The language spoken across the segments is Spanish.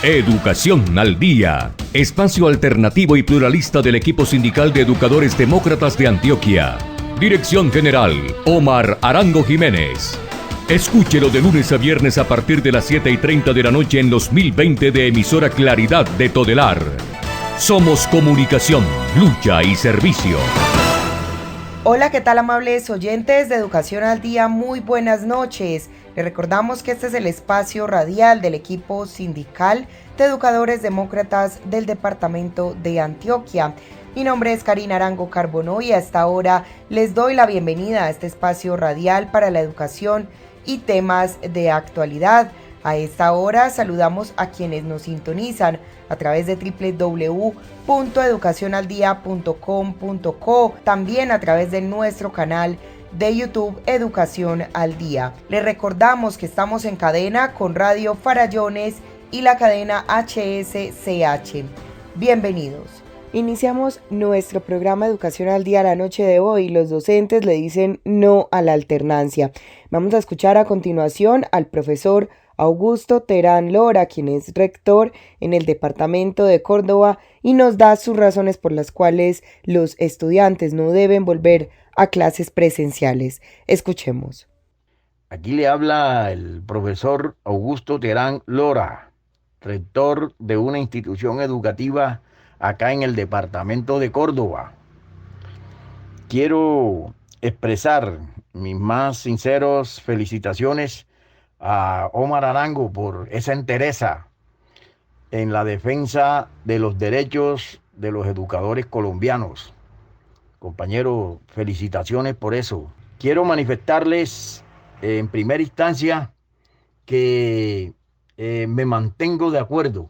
Educación al Día, espacio alternativo y pluralista del equipo sindical de educadores demócratas de Antioquia. Dirección General, Omar Arango Jiménez. Escúchelo de lunes a viernes a partir de las 7:30 de la noche en los 1020 de emisora Claridad de Todelar. Somos comunicación, lucha y servicio. Hola, ¿qué tal, amables oyentes de Educación al Día? Muy buenas noches. Les recordamos que este es el espacio radial del equipo sindical de educadores demócratas del departamento de Antioquia. Mi nombre es Karina Arango Carbonó y a esta hora les doy la bienvenida a este espacio radial para la educación y temas de actualidad. A esta hora saludamos a quienes nos sintonizan a través de www.educacionaldia.com.co, también a través de nuestro canal de YouTube Educación al Día. Les recordamos que estamos en cadena con Radio Farallones y la cadena HSCH. Bienvenidos. Iniciamos nuestro programa Educación al Día la noche de hoy. Los docentes le dicen no a la alternancia. Vamos a escuchar a continuación al profesor Augusto Terán Lora, quien es rector en el departamento de Córdoba y nos da sus razones por las cuales los estudiantes no deben volver a clases presenciales. Escuchemos. Aquí le habla el profesor Augusto Terán Lora, rector de una institución educativa acá en el departamento de Córdoba. Quiero expresar mis más sinceros felicitaciones a Omar Arango por esa entereza en la defensa de los derechos de los educadores colombianos. Compañeros, felicitaciones por eso. Quiero manifestarles en primera instancia que me mantengo de acuerdo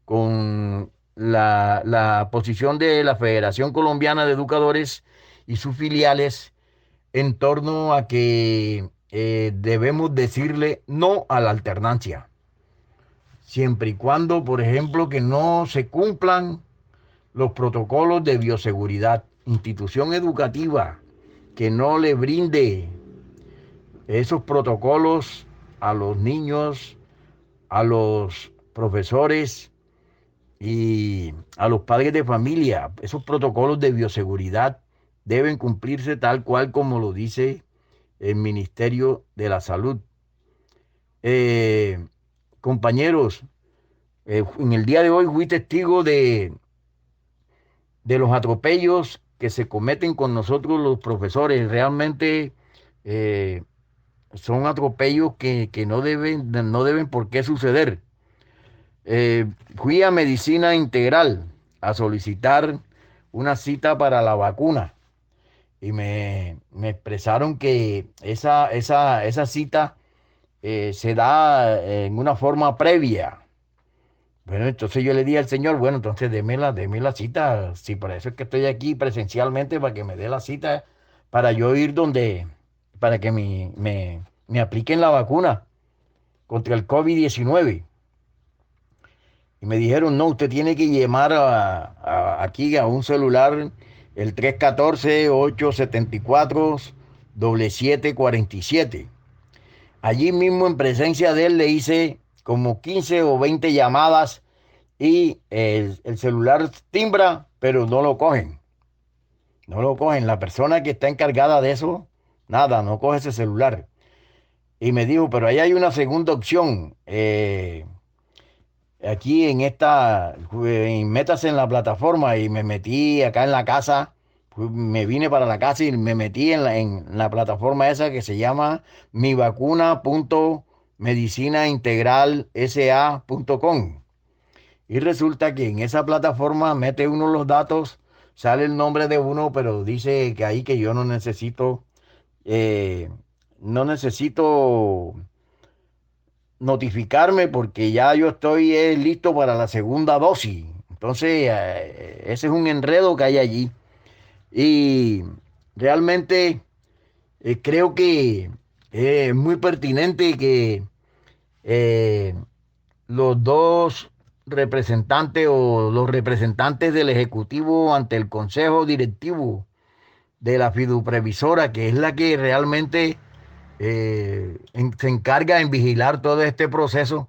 con la posición de la Federación Colombiana de Educadores y sus filiales en torno a que debemos decirle no a la alternancia, siempre y cuando, por ejemplo, que no se cumplan los protocolos de bioseguridad. Institución educativa que no le brinde esos protocolos a los niños, a los profesores y a los padres de familia, esos protocolos de bioseguridad deben cumplirse tal cual como lo dice el Ministerio de la Salud. Compañeros, en el día de hoy fui testigo de los atropellos que se cometen con nosotros los profesores. Realmente son atropellos que no deben por qué suceder. Fui a Medicina Integral a solicitar una cita para la vacuna y me expresaron que esa cita se da en una forma previa. Bueno, entonces yo le dije al señor, bueno, entonces deme la cita, si por eso es que estoy aquí presencialmente, para que me dé la cita, para yo ir para que me apliquen la vacuna contra el COVID-19. Y me dijeron, no, usted tiene que llamar aquí a un celular, el 314-874-7747. Allí mismo en presencia de él le hice como 15 o 20 llamadas y el celular timbra, pero no lo cogen. No lo cogen. La persona que está encargada de eso, nada, no coge ese celular. Y me dijo, pero ahí hay una segunda opción. Aquí métase en la plataforma, y me metí acá en la casa. Me vine para la casa y me metí en la plataforma esa que se llama mivacuna.medicinaintegralsa.com. Y resulta que en esa plataforma mete uno los datos, sale el nombre de uno, pero dice que ahí que yo no necesito notificarme porque ya yo estoy listo para la segunda dosis. Entonces, ese es un enredo que hay allí. Y realmente creo que es muy pertinente que los dos representantes o los representantes del Ejecutivo ante el Consejo Directivo de la Fiduprevisora, que es la que realmente se encarga en vigilar todo este proceso,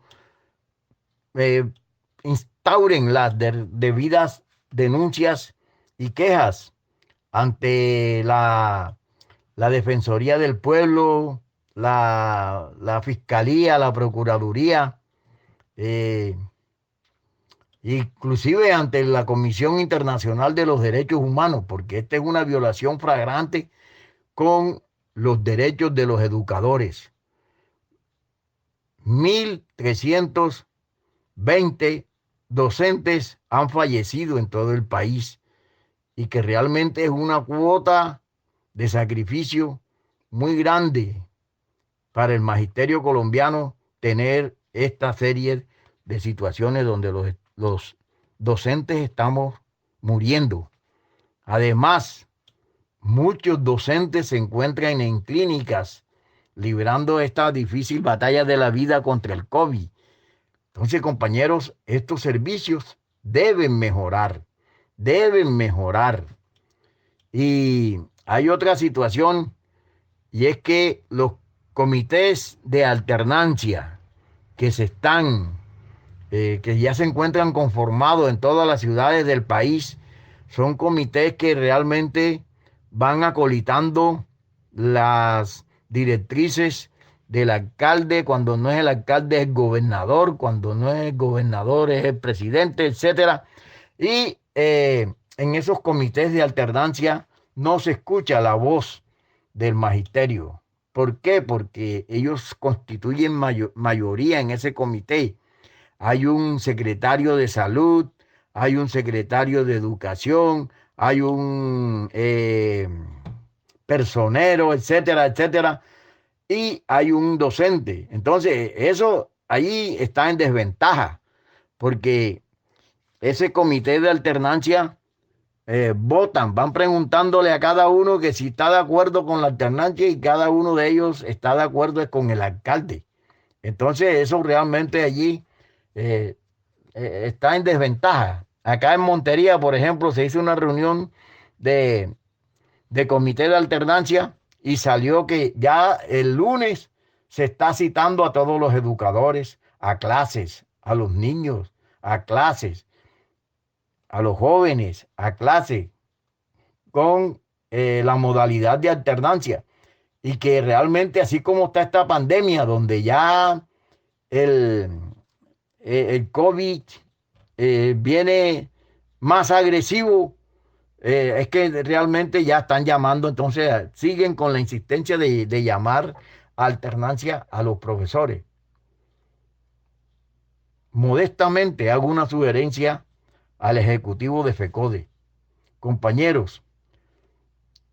instauren las debidas denuncias y quejas ante la Defensoría del Pueblo, la Fiscalía, la Procuraduría, eh, inclusive ante la Comisión Internacional de los Derechos Humanos, porque esta es una violación flagrante con los derechos de los educadores. 1.320 docentes han fallecido en todo el país y que realmente es una cuota de sacrificio muy grande para el magisterio colombiano tener esta serie de situaciones donde los docentes estamos muriendo. Además, muchos docentes se encuentran en clínicas librando esta difícil batalla de la vida contra el COVID. Entonces, compañeros, estos servicios deben mejorar, deben mejorar. Y hay otra situación, y es que los comités de alternancia que que ya se encuentran conformados en todas las ciudades del país, son comités que realmente van acolitando las directrices del alcalde. Cuando no es el alcalde es el gobernador, cuando no es el gobernador es el presidente, etcétera. Y en esos comités de alternancia no se escucha la voz del magisterio. ¿Por qué? Porque ellos constituyen mayoría en ese comité. Hay un secretario de salud, hay un secretario de educación, hay un personero, etcétera, etcétera, y hay un docente. Entonces, eso ahí está en desventaja, porque ese comité de alternancia votan, van preguntándole a cada uno que si está de acuerdo con la alternancia y cada uno de ellos está de acuerdo con el alcalde. Entonces, eso realmente allí eh, está en desventaja. Acá en Montería, por ejemplo, se hizo una reunión de, de comité de alternancia y salió que ya el lunes se está citando a todos los educadores a clases, a los niños a clases, a los jóvenes a clases con la modalidad de alternancia. Y que realmente así como está esta pandemia, donde ya el, el COVID viene más agresivo, es que realmente ya están llamando, entonces siguen con la insistencia de llamar a alternancia a los profesores. Modestamente hago una sugerencia al ejecutivo de FECODE. Compañeros,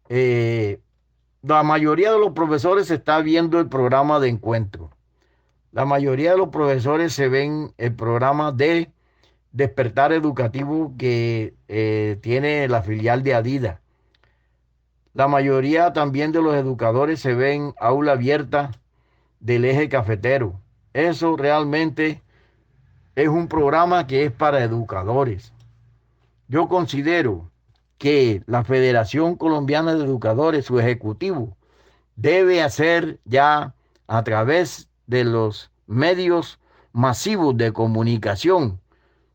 la mayoría de los profesores está viendo el programa de encuentro. La mayoría de los profesores se ven el programa de Despertar Educativo que tiene la filial de Adida. La mayoría también de los educadores se ven Aula Abierta del Eje Cafetero. Eso realmente es un programa que es para educadores. Yo considero que la Federación Colombiana de Educadores, su ejecutivo, debe hacer ya a través de los medios masivos de comunicación,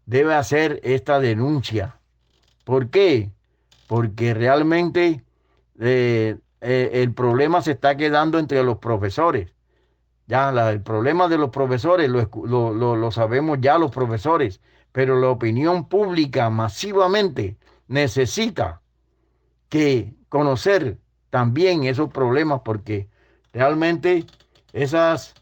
debe hacer esta denuncia. ¿Por qué? Porque realmente el problema se está quedando entre los profesores. Ya el problema de los profesores lo sabemos ya los profesores, pero la opinión pública masivamente necesita que conocer también esos problemas, porque realmente esas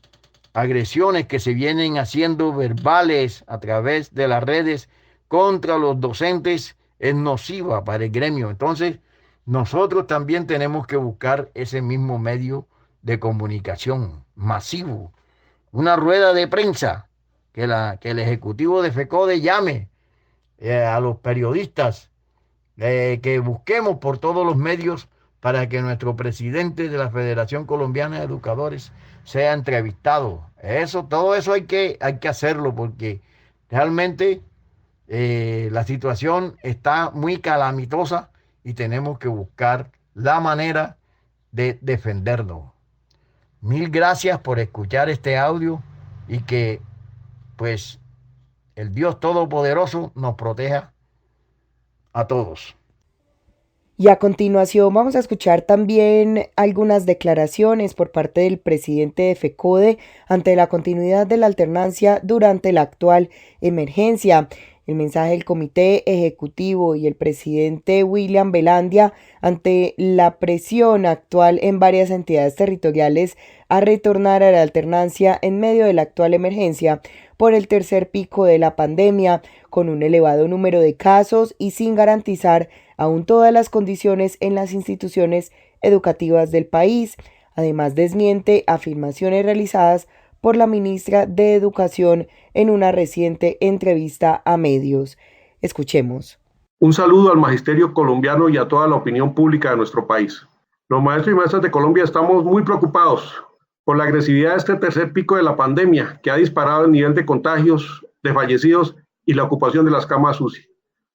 agresiones que se vienen haciendo verbales a través de las redes contra los docentes es nociva para el gremio. Entonces, nosotros también tenemos que buscar ese mismo medio de comunicación masivo, una rueda de prensa, que el ejecutivo de FECODE llame a los periodistas, que busquemos por todos los medios para que nuestro presidente de la Federación Colombiana de Educadores sea entrevistado. Todo eso hay que hacerlo, porque realmente la situación está muy calamitosa y tenemos que buscar la manera de defendernos. Mil gracias por escuchar este audio y que pues el Dios Todopoderoso nos proteja a todos. Y a continuación vamos a escuchar también algunas declaraciones por parte del presidente de FECODE ante la continuidad de la alternancia durante la actual emergencia. El mensaje del comité ejecutivo y el presidente William Velandia ante la presión actual en varias entidades territoriales a retornar a la alternancia en medio de la actual emergencia por el tercer pico de la pandemia, con un elevado número de casos y sin garantizar aún todas las condiciones en las instituciones educativas del país. Además, desmiente afirmaciones realizadas por la ministra de Educación en una reciente entrevista a medios. Escuchemos. Un saludo al magisterio colombiano y a toda la opinión pública de nuestro país. Los maestros y maestras de Colombia estamos muy preocupados por la agresividad de este tercer pico de la pandemia que ha disparado el nivel de contagios, de fallecidos y la ocupación de las camas UCI.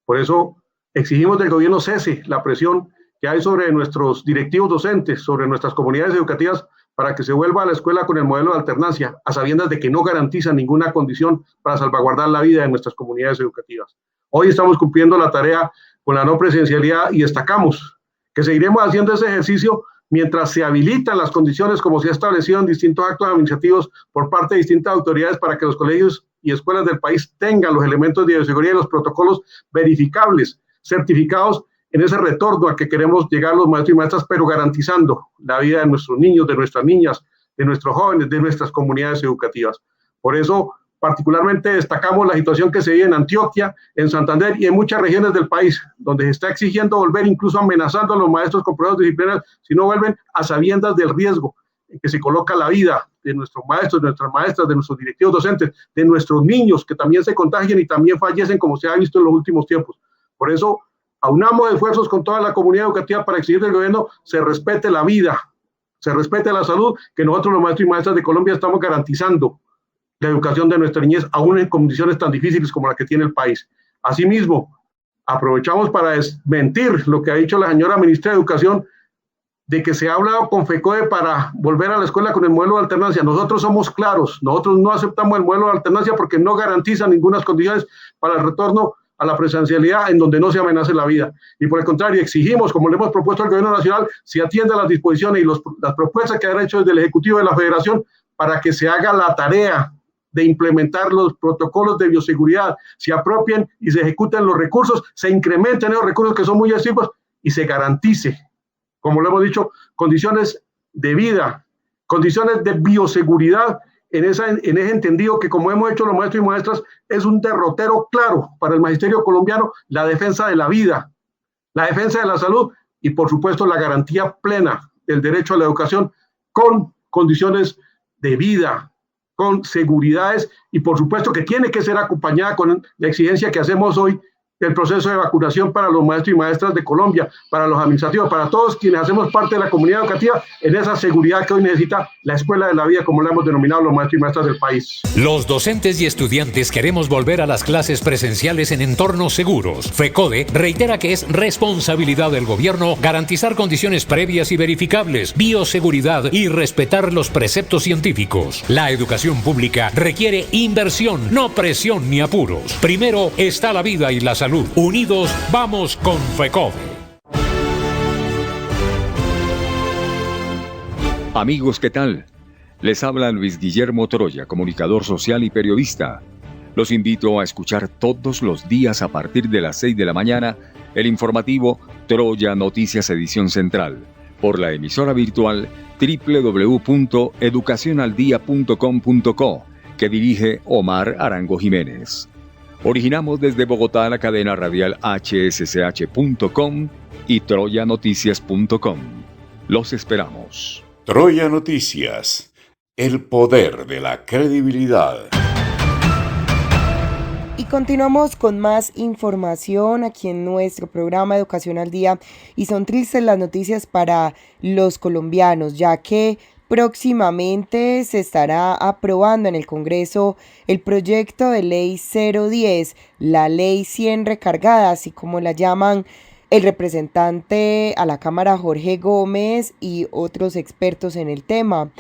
Por eso exigimos del gobierno cese la presión que hay sobre nuestros directivos docentes, sobre nuestras comunidades educativas, para que se vuelva a la escuela con el modelo de alternancia, a sabiendas de que no garantiza ninguna condición para salvaguardar la vida de nuestras comunidades educativas. Hoy estamos cumpliendo la tarea con la no presencialidad y destacamos que seguiremos haciendo ese ejercicio mientras se habilitan las condiciones como se ha establecido en distintos actos administrativos por parte de distintas autoridades para que los colegios y escuelas del país tengan los elementos de bioseguridad y los protocolos verificables, certificados en ese retorno a que queremos llegar los maestros y maestras, pero garantizando la vida de nuestros niños, de nuestras niñas, de nuestros jóvenes, de nuestras comunidades educativas. Por eso, particularmente destacamos la situación que se vive en Antioquia, en Santander y en muchas regiones del país, donde se está exigiendo volver, incluso amenazando a los maestros con pruebas disciplinarias, si no vuelven a sabiendas del riesgo en que se coloca la vida de nuestros maestros, de nuestras maestras, de nuestros directivos docentes, de nuestros niños que también se contagian y también fallecen, como se ha visto en los últimos tiempos. Por eso, aunamos esfuerzos con toda la comunidad educativa para exigir del gobierno se respete la vida, se respete la salud, que nosotros los maestros y maestras de Colombia estamos garantizando la educación de nuestra niñez, aún en condiciones tan difíciles como la que tiene el país. Asimismo, aprovechamos para desmentir lo que ha dicho la señora ministra de Educación, de que se ha hablado con FECODE para volver a la escuela con el modelo de alternancia. Nosotros somos claros, nosotros no aceptamos el modelo de alternancia porque no garantiza ninguna condiciones para el retorno a la presencialidad en donde no se amenace la vida. Y por el contrario, exigimos, como le hemos propuesto al gobierno nacional, se atienda a las disposiciones y las propuestas que han hecho desde el Ejecutivo de la Federación para que se haga la tarea de implementar los protocolos de bioseguridad, se apropien y se ejecuten los recursos, se incrementen esos recursos que son muy exiguos y se garantice, como lo hemos dicho, condiciones de vida, condiciones de bioseguridad en ese entendido que, como hemos hecho los maestros y maestras, es un derrotero claro para el magisterio colombiano, la defensa de la vida, la defensa de la salud y, por supuesto, la garantía plena del derecho a la educación con condiciones de vida, con seguridades y, por supuesto, que tiene que ser acompañada con la exigencia que hacemos hoy del proceso de vacunación para los maestros y maestras de Colombia, para los administrativos, para todos quienes hacemos parte de la comunidad educativa, en esa seguridad que hoy necesita la escuela de la vida, como la hemos denominado los maestros y maestras del país. Los docentes y estudiantes queremos volver a las clases presenciales en entornos seguros. FECODE reitera que es responsabilidad del gobierno garantizar condiciones previas y verificables, bioseguridad y respetar los preceptos científicos. La educación pública requiere inversión, no presión ni apuros. Primero está la vida y la salud. Unidos vamos con FECODE. Amigos, ¿qué tal? Les habla Luis Guillermo Troya, comunicador social y periodista. Los invito a escuchar todos los días a partir de las 6 de la mañana el informativo Troya Noticias Edición Central por la emisora virtual www.educacionaldia.com.co que dirige Omar Arango Jiménez. Originamos desde Bogotá la cadena radial hsch.com y troyanoticias.com. Los esperamos. Troya Noticias, el poder de la credibilidad. Y continuamos con más información aquí en nuestro programa Educación al Día. Y son tristes las noticias para los colombianos, ya que próximamente se estará aprobando en el Congreso el proyecto de ley 010, la ley 100 recargada, así como la llaman el representante a la Cámara Jorge Gómez y otros expertos en el tema.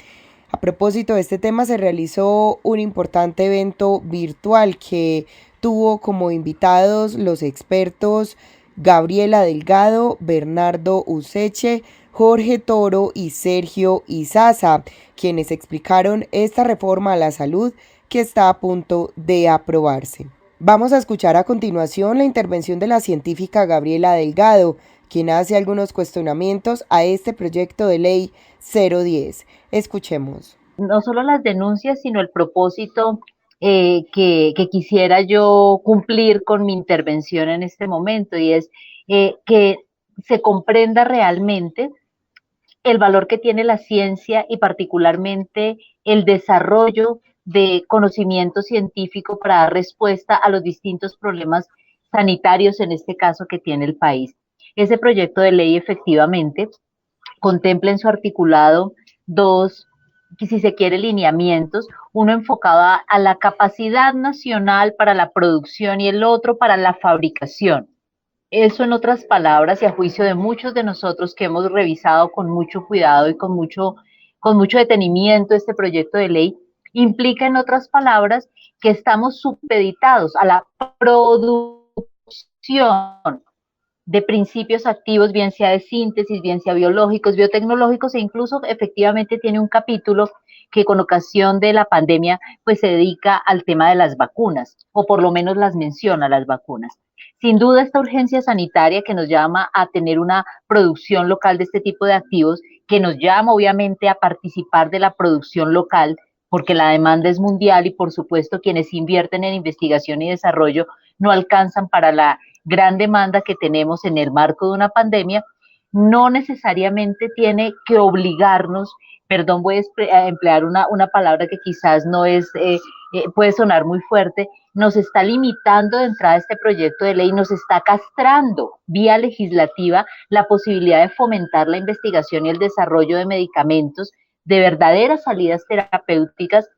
A propósito de este tema, se realizó un importante evento virtual que tuvo como invitados los expertos Gabriela Delgado, Bernardo Useche, Jorge Toro y Sergio Izaza, quienes explicaron esta reforma a la salud que está a punto de aprobarse. Vamos a escuchar a continuación la intervención de la científica Gabriela Delgado, quien hace algunos cuestionamientos a este proyecto de ley 010. Escuchemos. No solo las denuncias, sino el propósito que quisiera yo cumplir con mi intervención en este momento, y es que se comprenda realmente el valor que tiene la ciencia y particularmente el desarrollo de conocimiento científico para dar respuesta a los distintos problemas sanitarios, en este caso, que tiene el país. Ese proyecto de ley efectivamente contempla en su articulado dos, si se quiere, lineamientos, uno enfocado a la capacidad nacional para la producción y el otro para la fabricación. Eso, en otras palabras, y a juicio de muchos de nosotros que hemos revisado con mucho cuidado y con mucho detenimiento este proyecto de ley, implica, en otras palabras, que estamos supeditados a la producción de principios activos, bien sea de síntesis, bien sea biológicos, biotecnológicos, e incluso efectivamente tiene un capítulo que con ocasión de la pandemia pues se dedica al tema de las vacunas, o por lo menos las menciona, las vacunas. Sin duda, esta urgencia sanitaria que nos llama a tener una producción local de este tipo de activos, que nos llama obviamente a participar de la producción local, porque la demanda es mundial y por supuesto quienes invierten en investigación y desarrollo no alcanzan para la gran demanda que tenemos en el marco de una pandemia, no necesariamente tiene que obligarnos, perdón, voy a emplear una palabra que quizás no es, puede sonar muy fuerte, nos está limitando de entrada este proyecto de ley, nos está castrando vía legislativa la posibilidad de fomentar la investigación y el desarrollo de medicamentos, de verdaderas salidas terapéuticas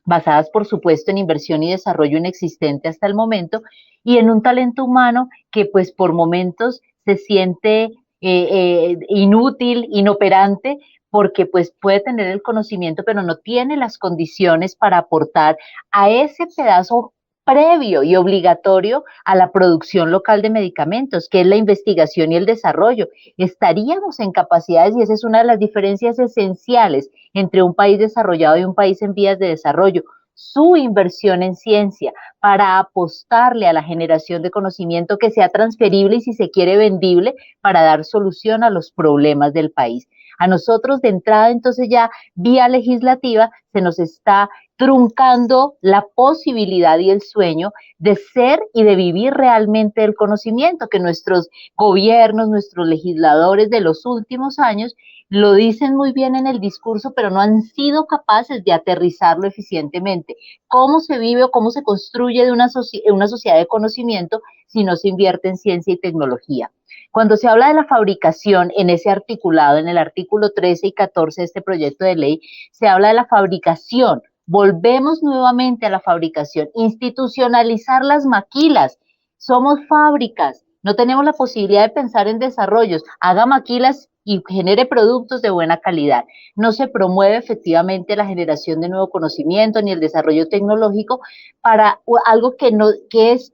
basadas, por supuesto, en inversión y desarrollo inexistente hasta el momento, y en un talento humano que pues por momentos se siente inútil, inoperante, porque pues puede tener el conocimiento, pero no tiene las condiciones para aportar a ese pedazo previo y obligatorio a la producción local de medicamentos, que es la investigación y el desarrollo. Estaríamos en capacidades, y esa es una de las diferencias esenciales entre un país desarrollado y un país en vías de desarrollo, su inversión en ciencia para apostarle a la generación de conocimiento que sea transferible y, si se quiere, vendible para dar solución a los problemas del país. A nosotros de entrada, entonces, ya vía legislativa se nos está truncando la posibilidad y el sueño de ser y de vivir realmente el conocimiento que nuestros gobiernos, nuestros legisladores de los últimos años lo dicen muy bien en el discurso, pero no han sido capaces de aterrizarlo eficientemente. ¿Cómo se vive o cómo se construye de una sociedad de conocimiento si no se invierte en ciencia y tecnología? Cuando se habla de la fabricación en ese articulado, en el artículo 13 y 14 de este proyecto de ley, se habla de la fabricación. Volvemos nuevamente a la fabricación, institucionalizar las maquilas. Somos fábricas, no tenemos la posibilidad de pensar en desarrollos. Haga maquilas y genere productos de buena calidad. No se promueve efectivamente la generación de nuevo conocimiento ni el desarrollo tecnológico para algo que es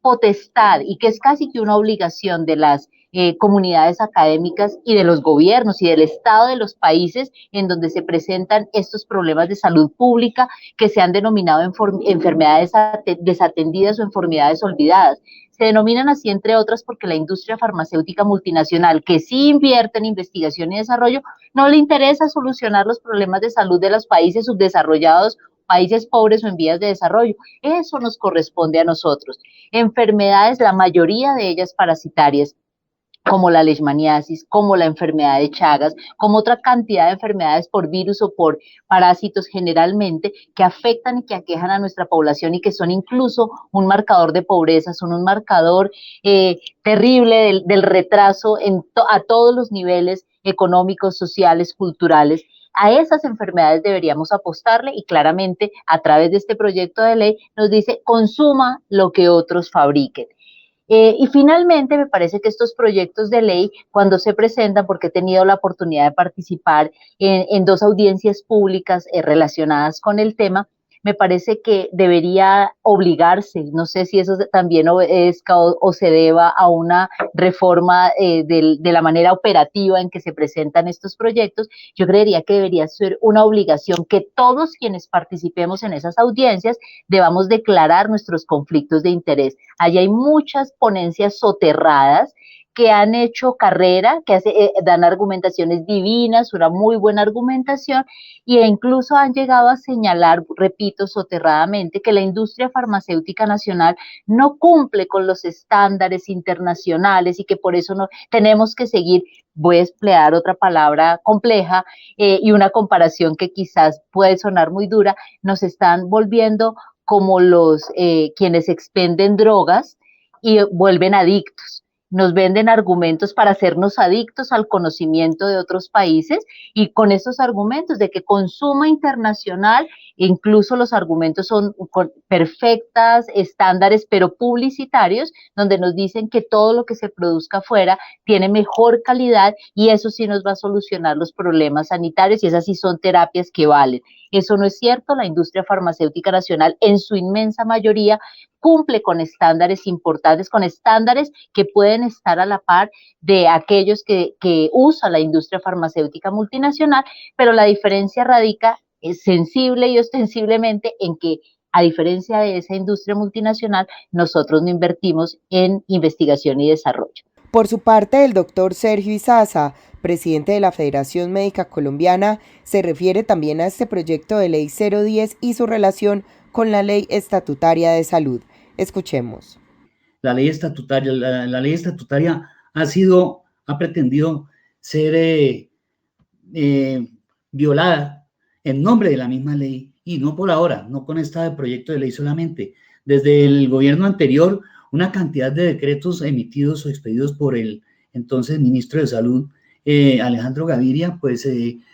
potestad y que es casi que una obligación de las comunidades académicas y de los gobiernos y del Estado de los países en donde se presentan estos problemas de salud pública que se han denominado enfermedades desatendidas o enfermedades olvidadas. Se denominan así, entre otras, porque la industria farmacéutica multinacional, que sí invierte en investigación y desarrollo, no le interesa solucionar los problemas de salud de los países subdesarrollados, países pobres o en vías de desarrollo. Eso nos corresponde a nosotros. Enfermedades, la mayoría de ellas parasitarias, como la leishmaniasis, como la enfermedad de Chagas, como otra cantidad de enfermedades por virus o por parásitos generalmente, que afectan y que aquejan a nuestra población y que son incluso un marcador de pobreza, son un marcador terrible del retraso a todos los niveles económicos, sociales, culturales. A esas enfermedades deberíamos apostarle, y claramente a través de este proyecto de ley nos dice: consuma lo que otros fabriquen. Y finalmente, me parece que estos proyectos de ley, cuando se presentan, porque he tenido la oportunidad de participar en dos audiencias públicas relacionadas con el tema, me parece que debería obligarse, no sé si eso también obedezca o se deba a una reforma de la manera operativa en que se presentan estos proyectos. Yo creería que debería ser una obligación que todos quienes participemos en esas audiencias debamos declarar nuestros conflictos de interés. Allí hay muchas ponencias soterradas que han hecho carrera, que dan argumentaciones divinas, una muy buena argumentación, e incluso han llegado a señalar, repito, soterradamente, que la industria farmacéutica nacional no cumple con los estándares internacionales y que por eso no tenemos que seguir, voy a emplear otra palabra compleja y una comparación que quizás puede sonar muy dura, nos están volviendo como los quienes expenden drogas y vuelven adictos. Nos venden argumentos para hacernos adictos al conocimiento de otros países y con estos argumentos de que consuma internacional, incluso los argumentos son perfectas, estándares, pero publicitarios, donde nos dicen que todo lo que se produzca afuera tiene mejor calidad y eso sí nos va a solucionar los problemas sanitarios y esas sí son terapias que valen. Eso no es cierto, la industria farmacéutica nacional en su inmensa mayoría cumple con estándares importantes, con estándares que pueden estar a la par de aquellos que usa la industria farmacéutica multinacional, pero la diferencia radica sensible y ostensiblemente en que, a diferencia de esa industria multinacional, nosotros no invertimos en investigación y desarrollo. Por su parte, el doctor Sergio Izaza, presidente de la Federación Médica Colombiana, se refiere también a este proyecto de ley 010 y su relación con la ley estatutaria de salud. Escuchemos. La ley estatutaria, la ley estatutaria ha pretendido ser violada en nombre de la misma ley y no por ahora, no con este proyecto de ley solamente. Desde el gobierno anterior, una cantidad de decretos emitidos o expedidos por el entonces ministro de Salud, Alejandro Gaviria, pues,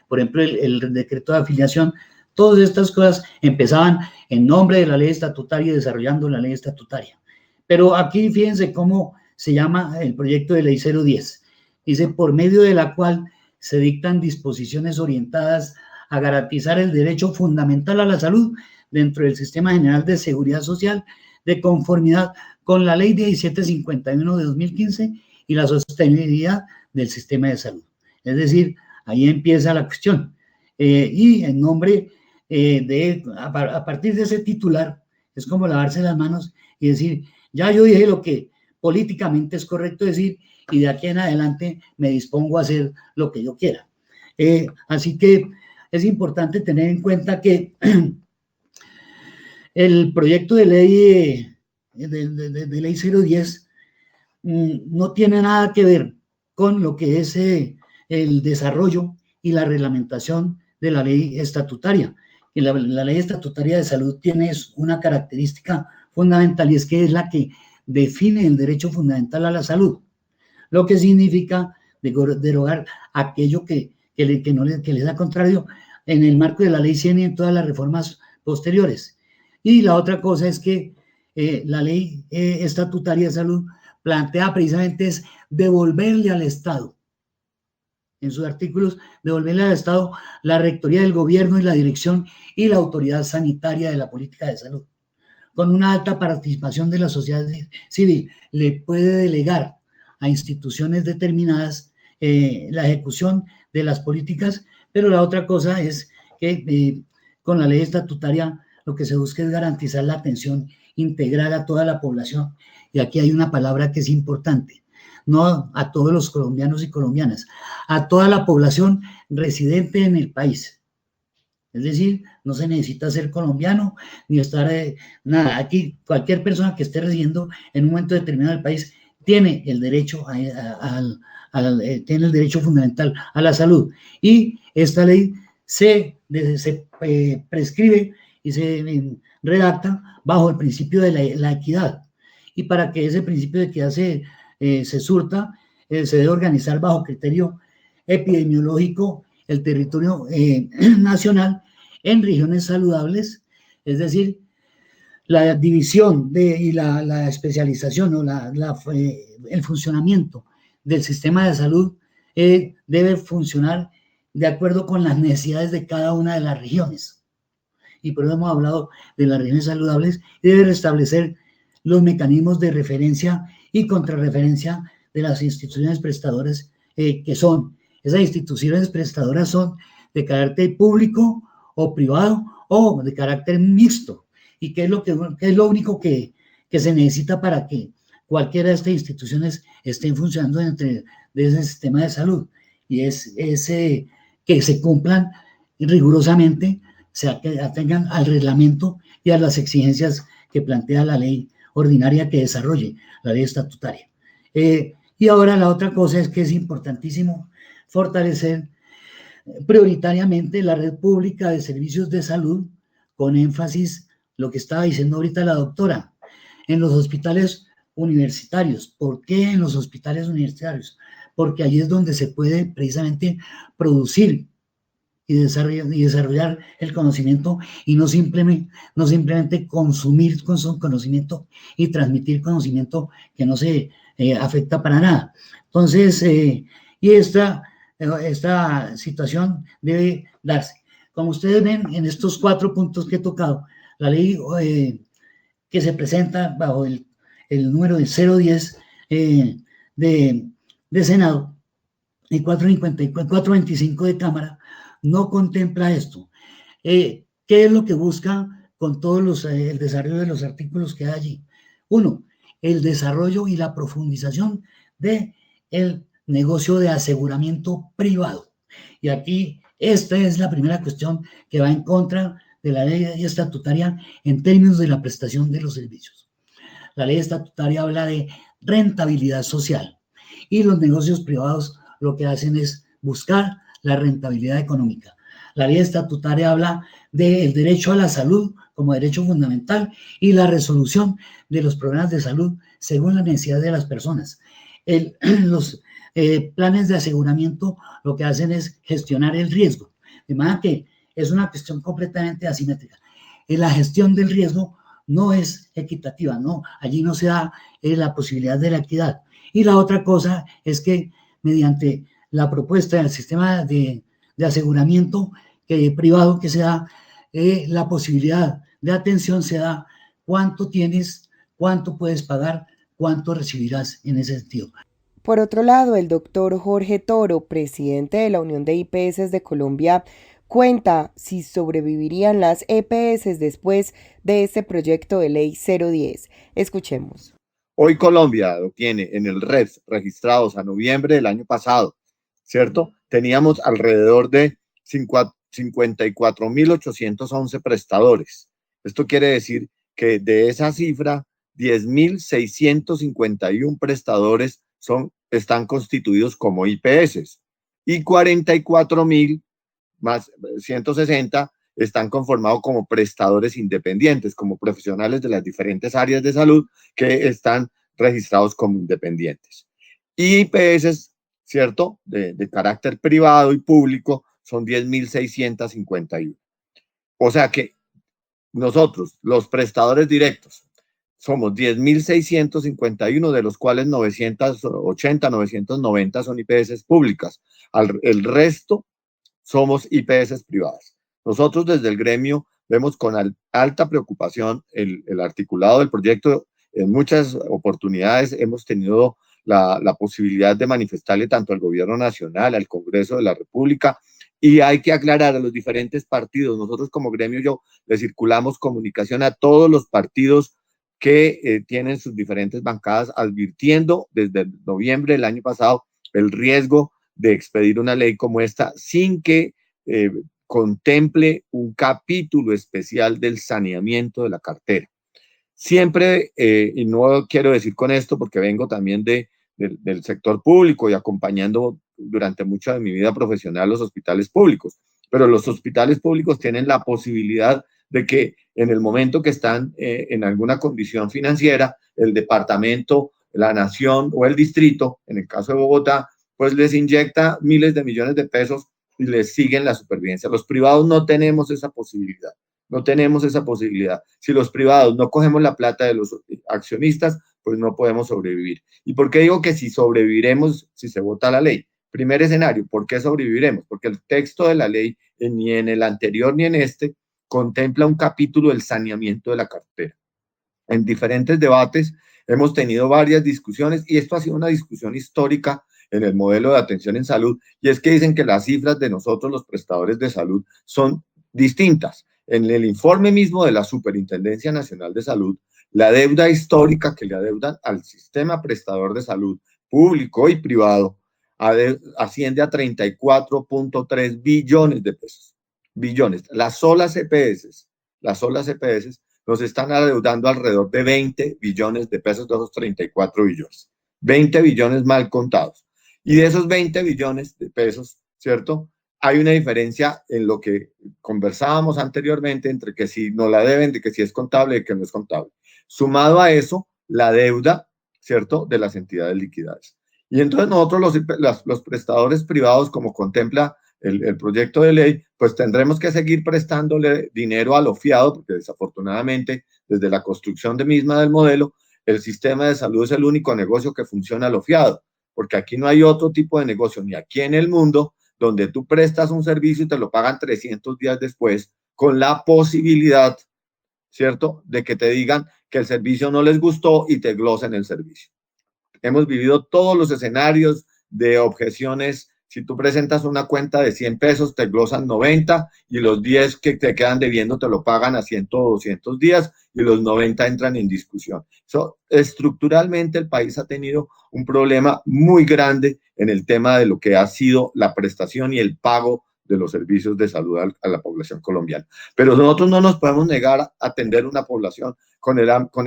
por ejemplo, el decreto de afiliación, todas estas cosas empezaban en nombre de la ley estatutaria y desarrollando la ley estatutaria. Pero aquí fíjense cómo se llama el proyecto de ley 010. Dice, por medio de la cual se dictan disposiciones orientadas a garantizar el derecho fundamental a la salud dentro del Sistema General de Seguridad Social de conformidad con la Ley 1751 de 2015 y la sostenibilidad del sistema de salud. Es decir, ahí empieza la cuestión. Y en nombre a partir de ese titular, es como lavarse las manos y decir, ya yo dije lo que políticamente es correcto decir y de aquí en adelante me dispongo a hacer lo que yo quiera. Así que es importante tener en cuenta que el proyecto de ley de ley 010 no tiene nada que ver con lo que es el desarrollo y la reglamentación de la ley estatutaria. Y la ley estatutaria de salud tiene una característica fundamental y es que es la que define el derecho fundamental a la salud, lo que significa derogar aquello que les da contrario en el marco de la ley 100 y en todas las reformas posteriores. Y la otra cosa es que la ley estatutaria de salud plantea precisamente es devolverle al Estado, en sus artículos, devolverle al Estado la rectoría del gobierno y la dirección y la autoridad sanitaria de la política de salud. Con una alta participación de la sociedad civil, le puede delegar a instituciones determinadas la ejecución de las políticas, pero la otra cosa es que con la ley estatutaria lo que se busca es garantizar la atención integral a toda la población. Y aquí hay una palabra que es importante, no a todos los colombianos y colombianas, a toda la población residente en el país. Es decir, no se necesita ser colombiano ni estar nada. Aquí cualquier persona que esté residiendo en un momento determinado del país tiene el derecho tiene el derecho fundamental a la salud. Y esta ley se prescribe y se redacta bajo el principio de la equidad. Y para que ese principio de equidad se surta, se debe organizar bajo criterio epidemiológico el territorio nacional en regiones saludables, es decir, la división y la especialización o el funcionamiento del sistema de salud debe funcionar de acuerdo con las necesidades de cada una de las regiones. y por eso hemos hablado de las regiones saludables, y debe restablecer los mecanismos de referencia y contrarreferencia de las instituciones prestadoras que son. Esas instituciones prestadoras son de carácter público o privado o de carácter mixto. ¿Y qué es lo único que se necesita para que cualquiera de estas instituciones estén funcionando dentro de ese sistema de salud? Y es que se cumplan rigurosamente, se atengan al reglamento y a las exigencias que plantea la ley ordinaria que desarrolle la ley estatutaria. Y ahora la otra cosa es que es importantísimo fortalecer prioritariamente la red pública de servicios de salud, con énfasis lo que estaba diciendo ahorita la doctora, en los hospitales universitarios. ¿Por qué en los hospitales universitarios? Porque allí es donde se puede precisamente producir y desarrollar el conocimiento, y no simplemente consumir conocimiento y transmitir conocimiento que no se afecta para nada. Entonces, y esta situación debe darse. Como ustedes ven, en estos 4 puntos que he tocado, la ley que se presenta bajo el número de 010 de Senado y 425 de Cámara, no contempla esto. ¿Qué es lo que busca con todos el desarrollo de los artículos que hay allí? 1, el desarrollo y la profundización del negocio de aseguramiento privado. Y aquí esta es la primera cuestión que va en contra de la ley estatutaria en términos de la prestación de los servicios. La ley estatutaria habla de rentabilidad social, y los negocios privados lo que hacen es buscar la rentabilidad económica. La ley estatutaria habla del derecho a la salud como derecho fundamental y la resolución de los problemas de salud según la necesidad de las personas. Los planes de aseguramiento lo que hacen es gestionar el riesgo, de manera que es una cuestión completamente asimétrica. La gestión del riesgo no es equitativa, no, allí no se da la posibilidad de la equidad. Y la otra cosa es que mediante la propuesta del sistema de aseguramiento privado que se da, la posibilidad de atención se da cuánto tienes, cuánto puedes pagar, cuánto recibirás en ese sentido. Por otro lado, el doctor Jorge Toro, presidente de la Unión de IPS de Colombia, cuenta si sobrevivirían las EPS después de este proyecto de ley 010. Escuchemos. Hoy Colombia lo tiene en el RES registrados a noviembre del año pasado, ¿cierto? Teníamos alrededor de 54.811 prestadores. Esto quiere decir que de esa cifra, 10.651 prestadores están constituidos como IPS y 44.000 más 160 están conformados como prestadores independientes, como profesionales de las diferentes áreas de salud que están registrados como independientes. Y IPS, ¿cierto?, de carácter privado y público son 10.651. O sea que nosotros, los prestadores directos, somos 10.651, de los cuales 980, 990 son IPS públicas. El resto somos IPS privadas. Nosotros desde el gremio vemos con alta preocupación el articulado del proyecto. En muchas oportunidades hemos tenido la posibilidad de manifestarle tanto al gobierno nacional, al Congreso de la República, y hay que aclarar a los diferentes partidos. Nosotros como gremio le circulamos comunicación a todos los partidos que tienen sus diferentes bancadas, advirtiendo desde noviembre del año pasado el riesgo de expedir una ley como esta sin que contemple un capítulo especial del saneamiento de la cartera. Siempre, y no quiero decir con esto porque vengo también del sector público y acompañando durante mucha de mi vida profesional los hospitales públicos, pero los hospitales públicos tienen la posibilidad de que en el momento que están en alguna condición financiera, el departamento, la nación o el distrito, en el caso de Bogotá, pues les inyecta miles de millones de pesos y les siguen la supervivencia. Los privados no tenemos esa posibilidad, no tenemos esa posibilidad. Si los privados no cogemos la plata de los accionistas, pues no podemos sobrevivir. ¿Y por qué digo que si sobreviviremos, si se vota la ley? Primer escenario, ¿por qué sobreviviremos? Porque el texto de la ley, ni en el anterior ni en este, contempla un capítulo del saneamiento de la cartera. En diferentes debates hemos tenido varias discusiones y esto ha sido una discusión histórica en el modelo de atención en salud, y es que dicen que las cifras de nosotros, los prestadores de salud, son distintas. En el informe mismo de la Superintendencia Nacional de Salud, la deuda histórica que le adeudan al sistema prestador de salud público y privado asciende a 34.3 billones de pesos. Billones. Las solas EPS nos están adeudando alrededor de 20 billones de pesos de esos 34 billones. 20 billones mal contados. Y de esos 20 billones de pesos, ¿cierto? Hay una diferencia en lo que conversábamos anteriormente entre que si no la deben, de que si es contable y que no es contable. Sumado a eso, la deuda, ¿cierto?, de las entidades liquidadas. Y entonces nosotros los prestadores privados, como contempla el proyecto de ley, pues tendremos que seguir prestándole dinero a lo fiado, porque desafortunadamente desde la construcción misma del modelo, el sistema de salud es el único negocio que funciona a lo fiado, porque aquí no hay otro tipo de negocio, ni aquí en el mundo, donde tú prestas un servicio y te lo pagan 300 días después, con la posibilidad, ¿cierto?, de que te digan que el servicio no les gustó y te glosen el servicio. Hemos vivido todos los escenarios de objeciones. Si tú presentas una cuenta de 100 pesos, te glosan 90 y los 10 que te quedan debiendo te lo pagan a 100 o 200 días y los 90 entran en discusión. Estructuralmente el país ha tenido un problema muy grande en el tema de lo que ha sido la prestación y el pago de los servicios de salud a la población colombiana. Pero nosotros no nos podemos negar a atender una población con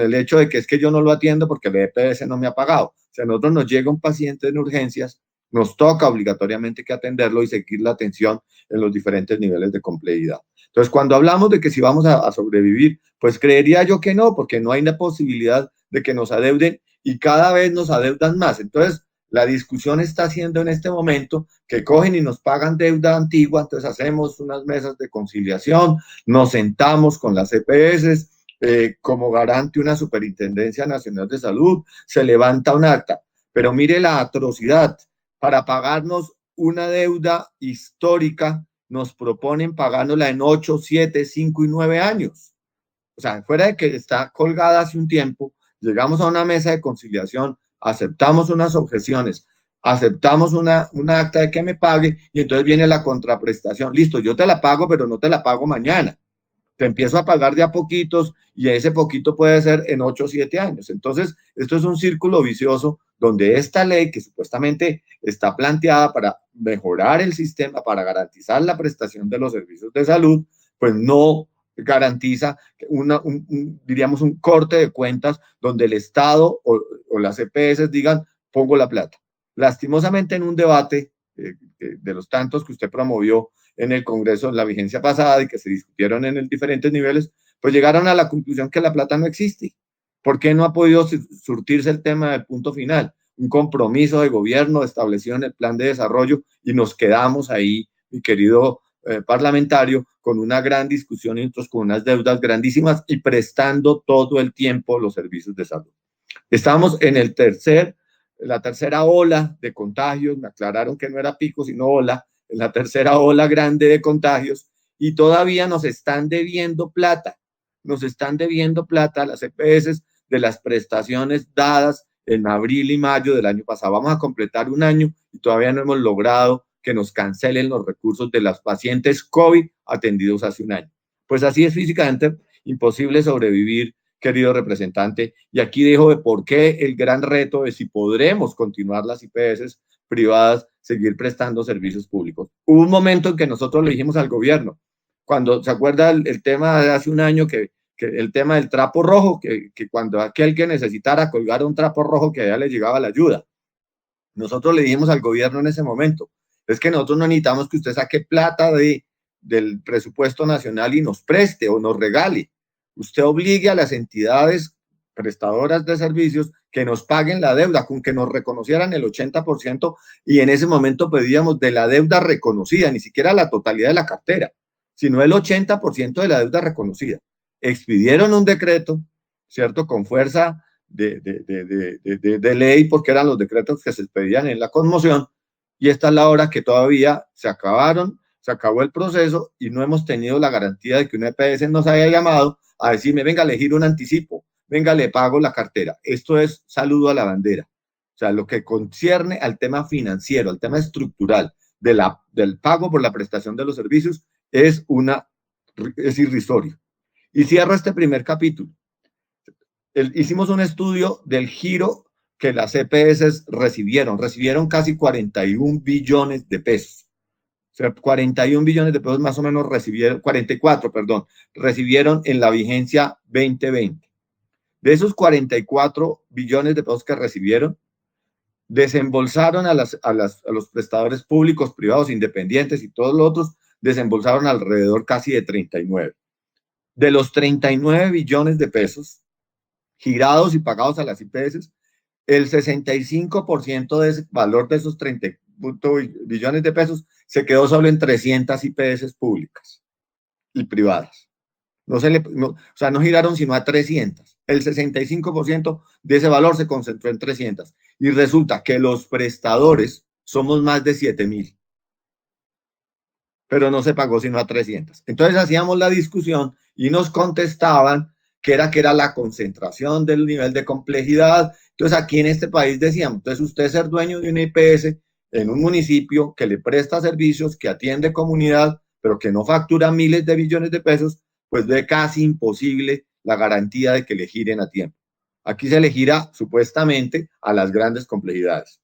el hecho de que es que yo no lo atiendo porque el EPS no me ha pagado. O sea, a nosotros nos llega un paciente en urgencias, nos toca obligatoriamente que atenderlo y seguir la atención en los diferentes niveles de complejidad. Entonces, cuando hablamos de que si vamos a sobrevivir, pues creería yo que no, porque no hay la posibilidad de que nos adeuden y cada vez nos adeudan más. Entonces, la discusión está siendo en este momento que cogen y nos pagan deuda antigua, entonces hacemos unas mesas de conciliación, nos sentamos con las EPS, como garante una Superintendencia Nacional de Salud, se levanta un acta, pero mire la atrocidad, para pagarnos una deuda histórica nos proponen pagándola en 8, 7, 5 y 9 años. O sea, fuera de que está colgada hace un tiempo, llegamos a una mesa de conciliación, aceptamos unas objeciones, aceptamos una acta de que me pague y entonces viene la contraprestación. Listo, yo te la pago, pero no te la pago mañana. Te empiezo a pagar de a poquitos y ese poquito puede ser en 8 o 7 años. Entonces, esto es un círculo vicioso donde esta ley, que supuestamente está planteada para mejorar el sistema, para garantizar la prestación de los servicios de salud, pues no garantiza diríamos, un corte de cuentas donde el Estado o las EPS digan, pongo la plata. Lastimosamente, en un debate de los tantos que usted promovió en el Congreso en la vigencia pasada y que se discutieron en diferentes niveles, pues llegaron a la conclusión que la plata no existe. ¿Por qué no ha podido surtirse el tema del punto final? Un compromiso de gobierno establecido en el plan de desarrollo y nos quedamos ahí, mi querido parlamentario, con una gran discusión y nosotros con unas deudas grandísimas y prestando todo el tiempo los servicios de salud. Estamos en la tercera ola de contagios, me aclararon que no era pico, sino ola, en la tercera ola grande de contagios y todavía nos están debiendo plata a las EPS de las prestaciones dadas en abril y mayo del año pasado. Vamos a completar un año y todavía no hemos logrado que nos cancelen los recursos de las pacientes COVID atendidos hace un año. Pues así es físicamente imposible sobrevivir, querido representante, y aquí dejo de por qué el gran reto de si podremos continuar las IPS privadas, seguir prestando servicios públicos. Hubo un momento en que nosotros le dijimos al gobierno, cuando se acuerda el tema de hace un año, que el tema del trapo rojo, que cuando aquel que necesitara colgar un trapo rojo, que allá le llegaba la ayuda. Nosotros le dijimos al gobierno en ese momento, es que nosotros no necesitamos que usted saque plata del presupuesto nacional y nos preste o nos regale. Usted obligue a las entidades prestadoras de servicios que nos paguen la deuda, con que nos reconocieran el 80%, y en ese momento pedíamos de la deuda reconocida, ni siquiera la totalidad de la cartera, sino el 80% de la deuda reconocida. Expidieron un decreto, ¿cierto?, con fuerza de ley, porque eran los decretos que se expedían en la conmoción, y esta es la hora que todavía se acabaron se acabó el proceso y no hemos tenido la garantía de que una EPS nos haya llamado a decirme, venga, le giro un anticipo, venga, le pago la cartera. Esto es saludo a la bandera. O sea, lo que concierne al tema financiero, al tema estructural del pago por la prestación de los servicios es irrisorio. Y cierro este primer capítulo. Hicimos un estudio del giro que las EPS recibieron casi 41 billones de pesos. O sea, 41 billones de pesos más o menos recibieron, 44, perdón, recibieron en la vigencia 2020. De esos 44 billones de pesos que recibieron, desembolsaron a los prestadores públicos, privados, independientes y todos los otros, desembolsaron alrededor casi de 39. De los 39 billones de pesos girados y pagados a las IPS, el 65% de ese valor de esos 30 billones de pesos se quedó solo en 300 IPS públicas y privadas. O sea, no giraron sino a 300. El 65% de ese valor se concentró en 300. Y resulta que los prestadores somos más de 7.000. Pero no se pagó sino a 300. Entonces hacíamos la discusión y nos contestaban que era la concentración del nivel de complejidad. Entonces aquí en este país decíamos, entonces usted ser dueño de una IPS en un municipio que le presta servicios, que atiende comunidad, pero que no factura miles de billones de pesos, pues ve casi imposible la garantía de que le giren a tiempo. Aquí se le gira supuestamente a las grandes complejidades.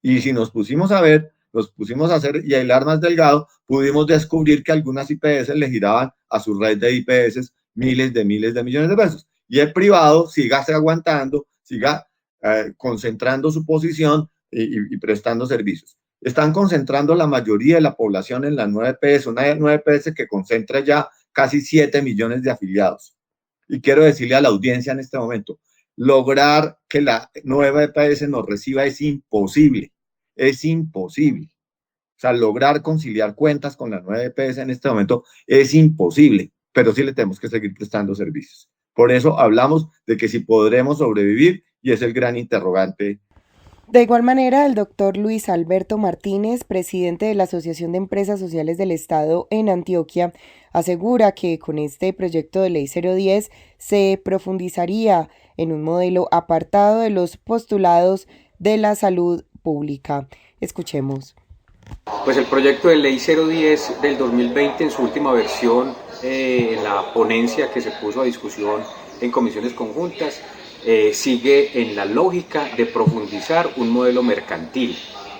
Y si nos pusimos a ver, nos pusimos a hacer y a hilar más delgado, pudimos descubrir que algunas IPS le giraban a su red de IPS miles de millones de pesos. Y el privado siga aguantando, siga concentrando su posición y prestando servicios. Están concentrando la mayoría de la población en la nueva EPS, una nueva EPS que concentra ya casi 7 millones de afiliados. Y quiero decirle a la audiencia en este momento, lograr que la nueva EPS nos reciba es imposible. Es imposible. O sea, lograr conciliar cuentas con la nueva EPS en este momento es imposible, pero sí le tenemos que seguir prestando servicios. Por eso hablamos de que si podremos sobrevivir, y es el gran interrogante. De igual manera, el doctor Luis Alberto Martínez, presidente de la Asociación de Empresas Sociales del Estado en Antioquia, asegura que con este proyecto de ley 010 se profundizaría en un modelo apartado de los postulados de la salud pública. Escuchemos. Pues el proyecto de ley 010 del 2020 en su última versión, en la ponencia que se puso a discusión en comisiones conjuntas, sigue en la lógica de profundizar un modelo mercantil,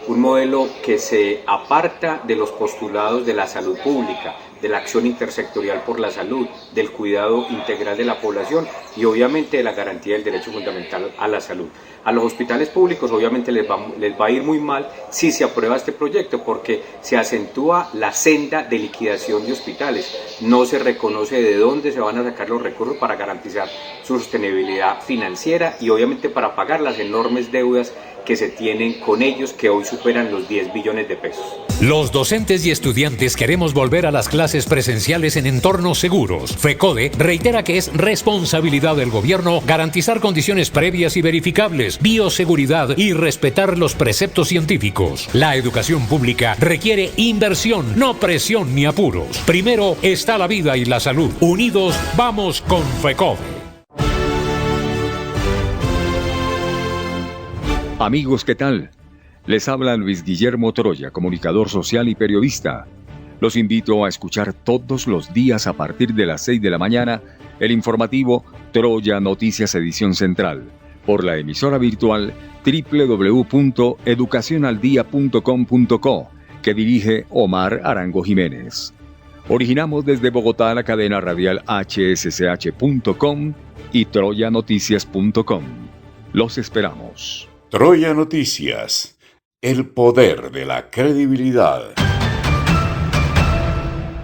un modelo que se aparta de los postulados de la salud pública, de la acción intersectorial por la salud, del cuidado integral de la población y obviamente de la garantía del derecho fundamental a la salud. A los hospitales públicos obviamente les va a ir muy mal si se aprueba este proyecto porque se acentúa la senda de liquidación de hospitales. No se reconoce de dónde se van a sacar los recursos para garantizar su sostenibilidad financiera y obviamente para pagar las enormes deudas que se tienen con ellos, que hoy superan los 10 billones de pesos. Los docentes y estudiantes queremos volver a las clases presenciales en entornos seguros. FECODE reitera que es responsabilidad del gobierno garantizar condiciones previas y verificables, bioseguridad y respetar los preceptos científicos. La educación pública requiere inversión, no presión ni apuros. Primero está la vida y la salud. Unidos vamos con FECODE. Amigos, ¿qué tal? Les habla Luis Guillermo Troya, comunicador social y periodista. Los invito a escuchar todos los días a partir de las 6 de la mañana el informativo Troya Noticias Edición Central por la emisora virtual www.educacionaldia.com.co que dirige Omar Arango Jiménez. Originamos desde Bogotá la cadena radial hsch.com y troyanoticias.com. Los esperamos. Troya Noticias, el poder de la credibilidad.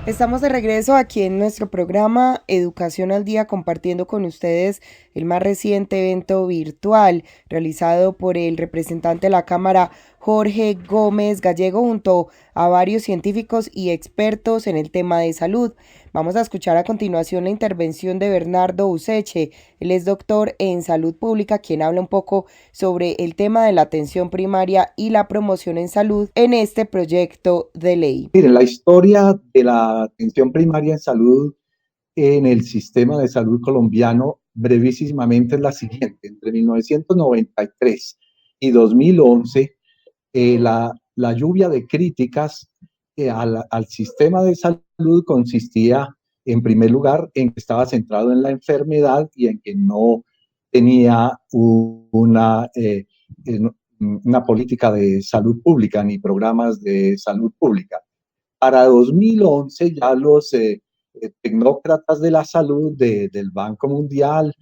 Estamos de regreso aquí en nuestro programa Educación al Día, compartiendo con ustedes el más reciente evento virtual realizado por el representante de la Cámara Jorge Gómez Gallego junto a varios científicos y expertos en el tema de salud. Vamos a escuchar a continuación la intervención de Bernardo Useche. Él es doctor en salud pública, quien habla un poco sobre el tema de la atención primaria y la promoción en salud en este proyecto de ley. Miren, la historia de la atención primaria en salud en el sistema de salud colombiano brevísimamente es la siguiente. Entre 1993 y 2011, la lluvia de críticas al sistema de salud consistía, en primer lugar, en que estaba centrado en la enfermedad y en que no tenía una política de salud pública ni programas de salud pública. Para 2011 ya los tecnócratas de la salud del Banco Mundial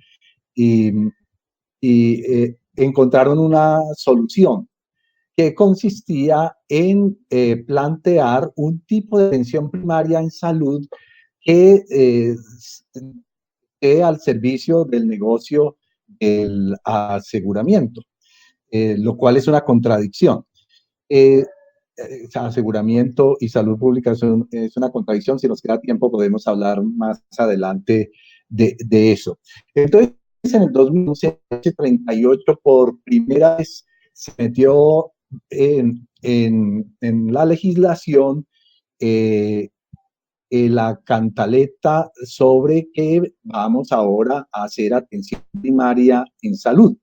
encontraron una solución que consistía en plantear un tipo de atención primaria en salud que esté al servicio del negocio del aseguramiento, lo cual es una contradicción. Aseguramiento y salud pública es una contradicción. Si nos queda tiempo podemos hablar más adelante de eso. Entonces, en el 2038 por primera vez se metió en la legislación la cantaleta sobre que vamos ahora a hacer atención primaria en salud.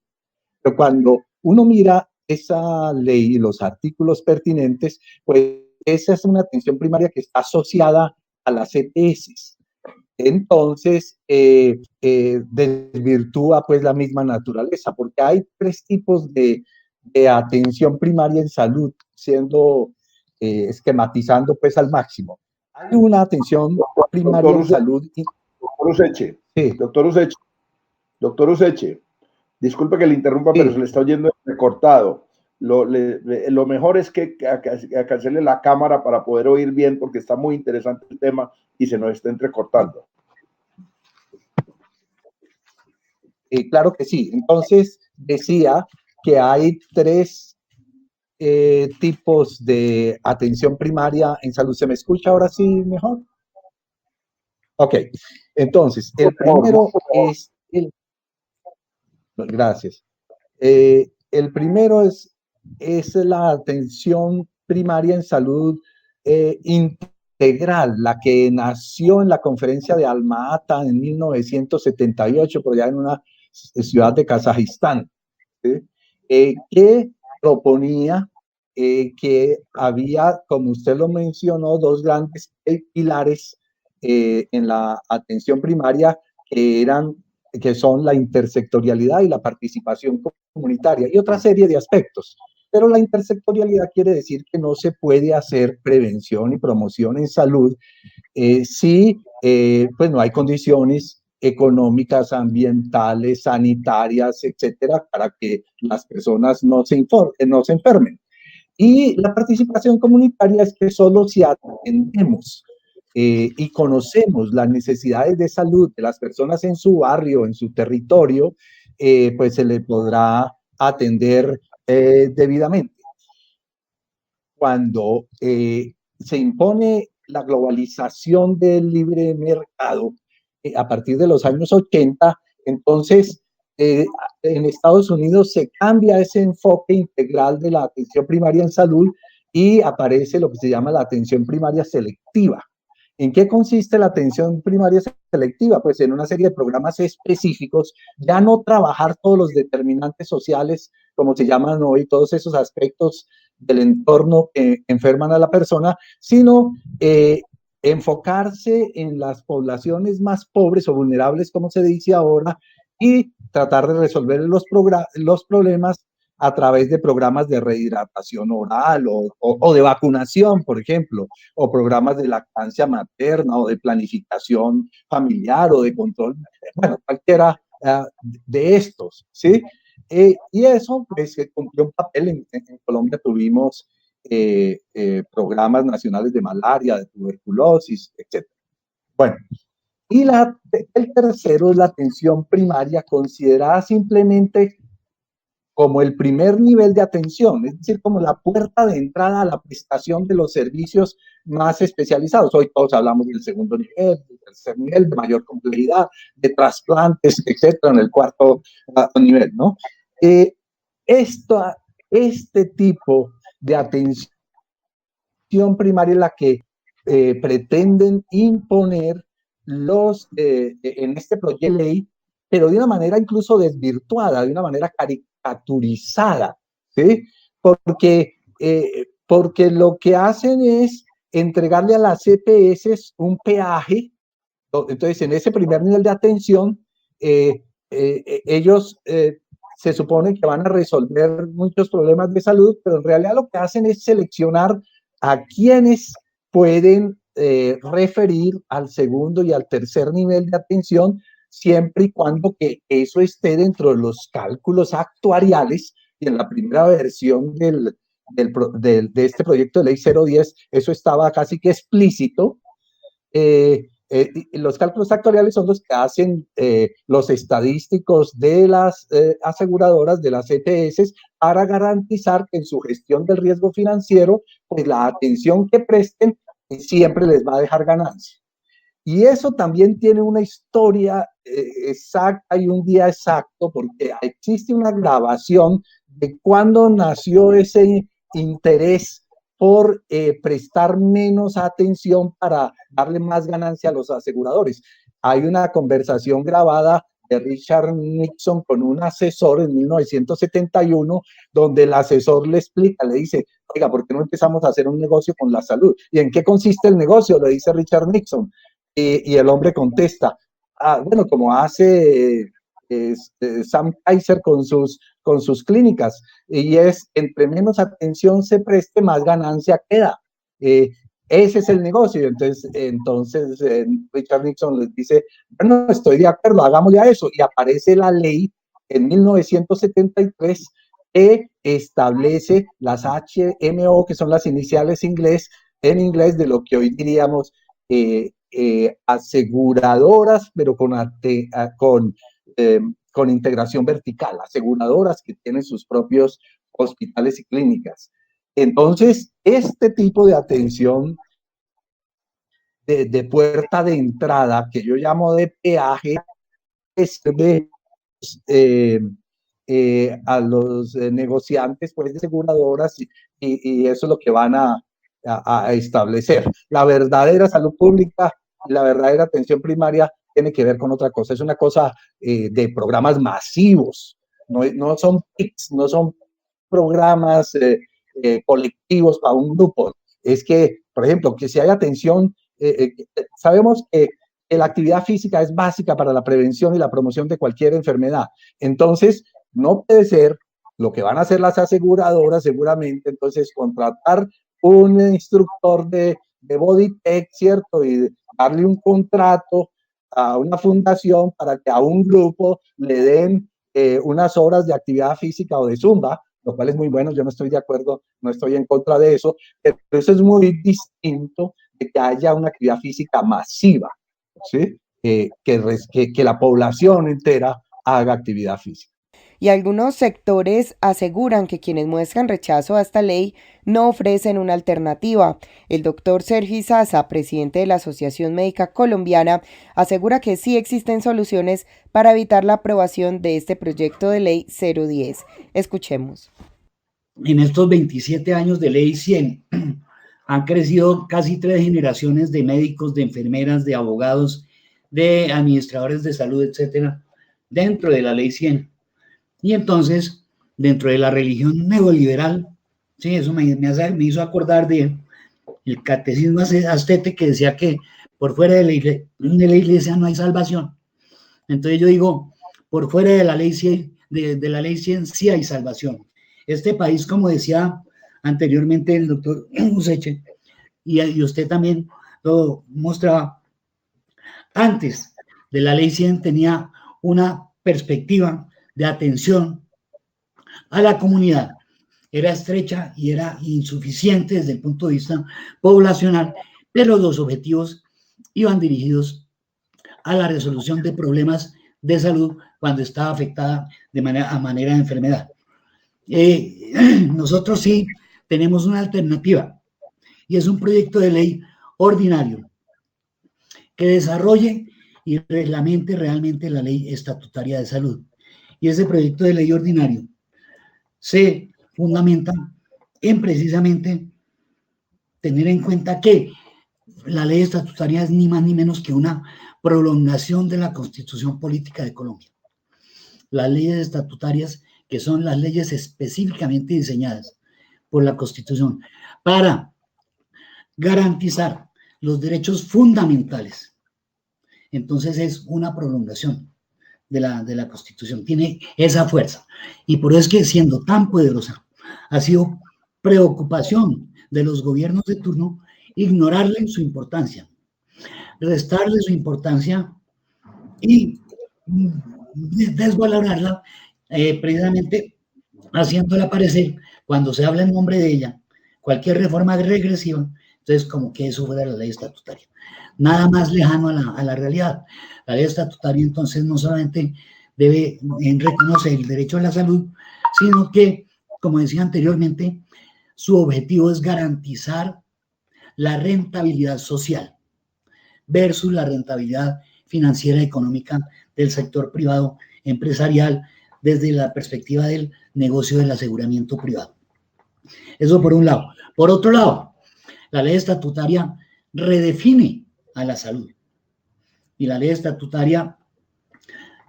Pero cuando uno mira esa ley y los artículos pertinentes, pues esa es una atención primaria que está asociada a las EPS. Entonces, desvirtúa pues la misma naturaleza, porque hay tres tipos de atención primaria en salud, siendo esquematizando pues al máximo. Hay una atención primaria en salud. Doctor Useche, sí. Doctor Useche, disculpe que le interrumpa, sí, pero se le está oyendo recortado. Lo mejor es que cancele la cámara para poder oír bien, porque está muy interesante el tema y se nos está entrecortando. Claro que sí. Entonces, decía que hay tres tipos de atención primaria en salud. ¿Se me escucha ahora sí mejor? Ok. Entonces, el primero es Gracias. El primero es la atención primaria en salud integral, la que nació en la conferencia de Alma-Ata en 1978, por allá en una ciudad de Kazajistán, ¿sí? Que proponía que había, como usted lo mencionó, dos grandes pilares en la atención primaria que son la intersectorialidad y la participación comunitaria y otra serie de aspectos. Pero la intersectorialidad quiere decir que no se puede hacer prevención y promoción en salud si pues no hay condiciones económicas, ambientales, sanitarias, etcétera, para que las personas no se enfermen. Y la participación comunitaria es que solo si atendemos y conocemos las necesidades de salud de las personas en su barrio, en su territorio, pues se le podrá atender debidamente. Cuando se impone la globalización del libre mercado a partir de los años 80, entonces en Estados Unidos se cambia ese enfoque integral de la atención primaria en salud y aparece lo que se llama la atención primaria selectiva. ¿En qué consiste la atención primaria selectiva? Pues en una serie de programas específicos, ya no trabajar todos los determinantes sociales, como se llaman hoy, todos esos aspectos del entorno que enferman a la persona, sino enfocarse en las poblaciones más pobres o vulnerables, como se dice ahora, y tratar de resolver los problemas a través de programas de rehidratación oral o de vacunación, por ejemplo, o programas de lactancia materna o de planificación familiar o de control, bueno, cualquiera de estos, ¿sí? Y eso, pues, cumplió un papel. En Colombia tuvimos programas nacionales de malaria, de tuberculosis, etc. Bueno, Y el tercero es la atención primaria, considerada simplemente como el primer nivel de atención, es decir, como la puerta de entrada a la prestación de los servicios más especializados. Hoy todos hablamos del segundo nivel, del tercer nivel, de mayor complejidad, de trasplantes, etcétera, en el cuarto nivel, ¿no? Este tipo de atención primaria es la que pretenden imponer en este proyecto de ley, pero de una manera incluso desvirtuada, de una manera caricaturizada, ¿sí? Porque lo que hacen es entregarle a las EPS un peaje. Entonces, en ese primer nivel de atención, ellos se supone que van a resolver muchos problemas de salud, pero en realidad lo que hacen es seleccionar a quienes pueden referir al segundo y al tercer nivel de atención, siempre y cuando que eso esté dentro de los cálculos actuariales. Y en la primera versión de este proyecto de ley 010, eso estaba casi que explícito. Los cálculos actuariales son los que hacen los estadísticos de las aseguradoras, de las EPS, para garantizar que en su gestión del riesgo financiero, pues la atención que presten siempre les va a dejar ganancia. Y eso también tiene una historia exacta y un día exacto, porque existe una grabación de cuándo nació ese interés por prestar menos atención para darle más ganancia a los aseguradores. Hay una conversación grabada de Richard Nixon con un asesor en 1971, donde el asesor le explica, le dice, oiga, ¿por qué no empezamos a hacer un negocio con la salud? ¿Y en qué consiste el negocio? Le dice Richard Nixon. Y el hombre contesta, bueno, como hace Sam Kaiser con sus clínicas, y es, entre menos atención se preste, más ganancia queda. Ese es el negocio. Entonces Richard Nixon les dice, bueno, estoy de acuerdo, hagámosle a eso. Y aparece la ley en 1973 que establece las HMO, que son las iniciales en inglés de lo que hoy diríamos aseguradoras, pero con integración vertical, aseguradoras que tienen sus propios hospitales y clínicas. Entonces, este tipo de atención de puerta de entrada, que yo llamo de peaje, sirve a los negociantes, pues, de aseguradoras, y eso es lo que van a establecer. La verdadera salud pública, la verdadera atención primaria tiene que ver con otra cosa, es una cosa de programas masivos, no son PICs, no son programas colectivos para un grupo. Es que, por ejemplo, que si hay atención, sabemos que la actividad física es básica para la prevención y la promoción de cualquier enfermedad. Entonces, no puede ser lo que van a hacer las aseguradoras seguramente, entonces contratar un instructor de body tech, ¿cierto? Y darle un contrato a una fundación para que a un grupo le den unas horas de actividad física o de zumba, lo cual es muy bueno, yo no estoy de acuerdo, no estoy en contra de eso, pero eso es muy distinto de que haya una actividad física masiva, ¿sí? Que la población entera haga actividad física. Y algunos sectores aseguran que quienes muestran rechazo a esta ley no ofrecen una alternativa. El doctor Sergi Sasa, presidente de la Asociación Médica Colombiana, asegura que sí existen soluciones para evitar la aprobación de este proyecto de ley 010. Escuchemos. En estos 27 años de ley 100 han crecido casi 3 generaciones de médicos, de enfermeras, de abogados, de administradores de salud, etcétera, dentro de la ley 100. Y entonces, dentro de la religión neoliberal, sí, eso me hizo acordar de el catecismo azteca que decía que por fuera de la iglesia no hay salvación. Entonces yo digo, por fuera de la ley 100, de la ley 100 sí hay salvación. Este país, como decía anteriormente el doctor Useche, y usted también lo mostraba, antes de la ley 100 tenía una perspectiva de atención a la comunidad. Era estrecha y era insuficiente desde el punto de vista poblacional, pero los objetivos iban dirigidos a la resolución de problemas de salud cuando está afectada de manera de enfermedad. Nosotros sí tenemos una alternativa y es un proyecto de ley ordinario que desarrolle y reglamente realmente la ley estatutaria de salud. Y ese proyecto de ley ordinario se fundamenta en precisamente tener en cuenta que la ley estatutaria es ni más ni menos que una prolongación de la Constitución Política de Colombia. Las leyes estatutarias, que son las leyes específicamente diseñadas por la Constitución para garantizar los derechos fundamentales. Entonces es una prolongación de la Constitución, tiene esa fuerza. Y por eso es que, siendo tan poderosa, ha sido preocupación de los gobiernos de turno ignorarle su importancia, restarle su importancia y desvalorarla, precisamente haciéndola aparecer, cuando se habla en nombre de ella, cualquier reforma regresiva, entonces como que eso fuera la ley estatutaria. Nada más lejano a la realidad. La ley estatutaria entonces no solamente debe reconocer el derecho a la salud, sino que, como decía anteriormente, su objetivo es garantizar la rentabilidad social versus la rentabilidad financiera y económica del sector privado empresarial desde la perspectiva del negocio del aseguramiento privado. Eso por un lado. Por otro lado, la ley estatutaria redefine a la salud. Y la ley estatutaria,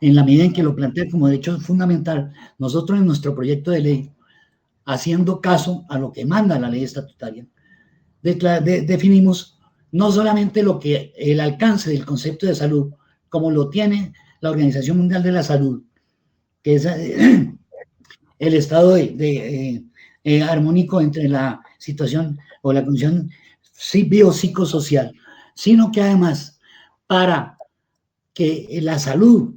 en la medida en que lo plantea como derecho fundamental, nosotros en nuestro proyecto de ley, haciendo caso a lo que manda la ley estatutaria, definimos no solamente lo que el alcance del concepto de salud, como lo tiene la Organización Mundial de la Salud, que es el estado armónico entre la situación o la condición biopsicosocial, sino que además, para que la salud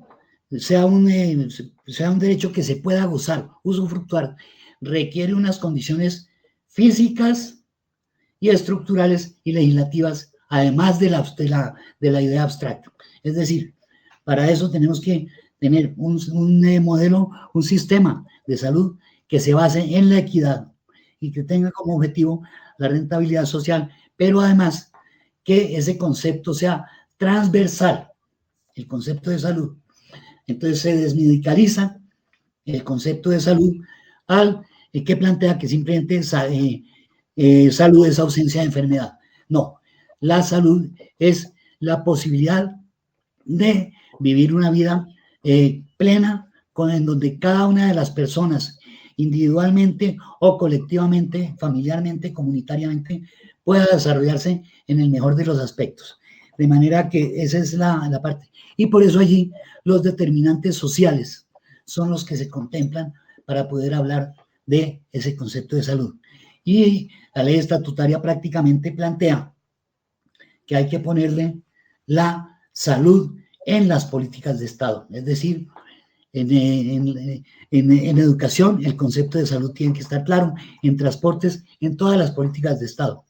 sea un derecho que se pueda gozar, usufructuar, requiere unas condiciones físicas y estructurales y legislativas, además de la idea abstracta. Es decir, para eso tenemos que tener un modelo, un sistema de salud que se base en la equidad y que tenga como objetivo la rentabilidad social, pero además que ese concepto sea transversal, el concepto de salud. Entonces se desmedicaliza el concepto de salud al que plantea que simplemente salud es ausencia de enfermedad. No, la salud es la posibilidad de vivir una vida plena, en donde cada una de las personas, individualmente o colectivamente, familiarmente, comunitariamente, pueda desarrollarse en el mejor de los aspectos. De manera que esa es la parte. Y por eso allí los determinantes sociales son los que se contemplan para poder hablar de ese concepto de salud. Y la ley estatutaria prácticamente plantea que hay que ponerle la salud en las políticas de Estado. Es decir, en educación el concepto de salud tiene que estar claro, en transportes, en todas las políticas de Estado.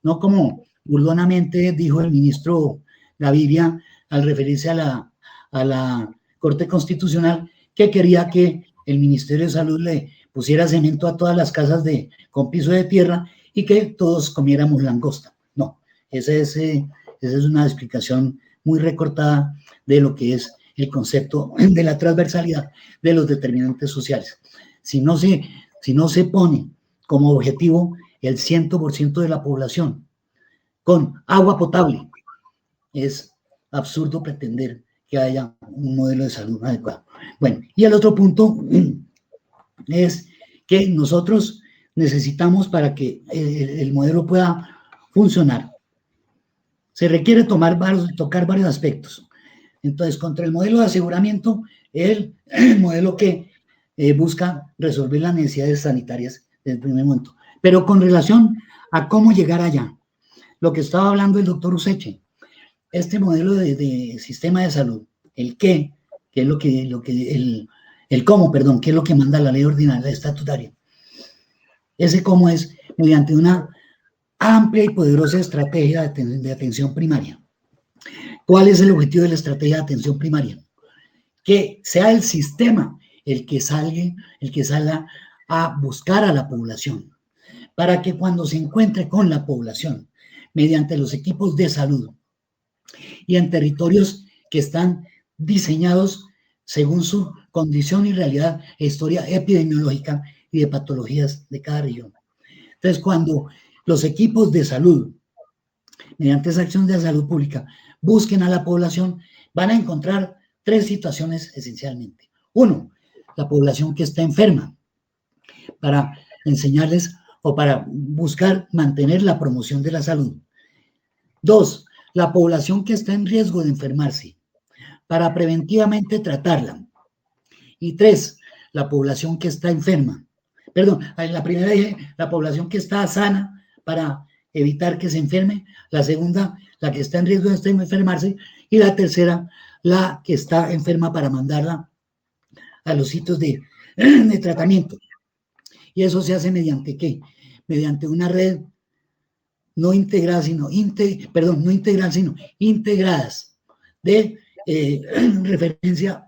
No como burlonamente dijo el ministro Gaviria al referirse a la Corte Constitucional, que quería que el Ministerio de Salud le pusiera cemento a todas las casas con piso de tierra y que todos comiéramos langosta. No, esa es una explicación muy recortada de lo que es el concepto de la transversalidad de los determinantes sociales. Si no se pone como objetivo el 100% de la población con agua potable, es absurdo pretender que haya un modelo de salud adecuado. Bueno, y el otro punto es que nosotros necesitamos, para que el modelo pueda funcionar, se requiere tocar varios aspectos. Entonces, contra el modelo de aseguramiento, el modelo que busca resolver las necesidades sanitarias desde el primer momento. Pero con relación a cómo llegar allá, lo que estaba hablando el doctor Useche, este modelo de sistema de salud, el qué, que es el cómo, perdón, que es lo que manda la ley ordinaria, la estatutaria. Ese cómo es mediante una amplia y poderosa estrategia de atención primaria, ¿Cuál es el objetivo de la estrategia de atención primaria? Que sea el sistema el que salga a buscar a la población, para que cuando se encuentre con la población, mediante los equipos de salud y en territorios que están diseñados según su condición y realidad e historia epidemiológica y de patologías de cada región. Entonces, cuando los equipos de salud, mediante esa acción de salud pública, busquen a la población, van a encontrar 3 situaciones esencialmente. 1, la población que está enferma, para enseñarles o para buscar mantener la promoción de la salud. 2, la población que está en riesgo de enfermarse, para preventivamente tratarla. Y 3, la población que está enferma. Perdón, en la primera dije la población que está sana para evitar que se enferme. La segunda, la que está en riesgo de enfermarse. Y la tercera, la que está enferma para mandarla a los sitios de tratamiento. Y eso se hace mediante ¿qué? Mediante una red no integradas de referencia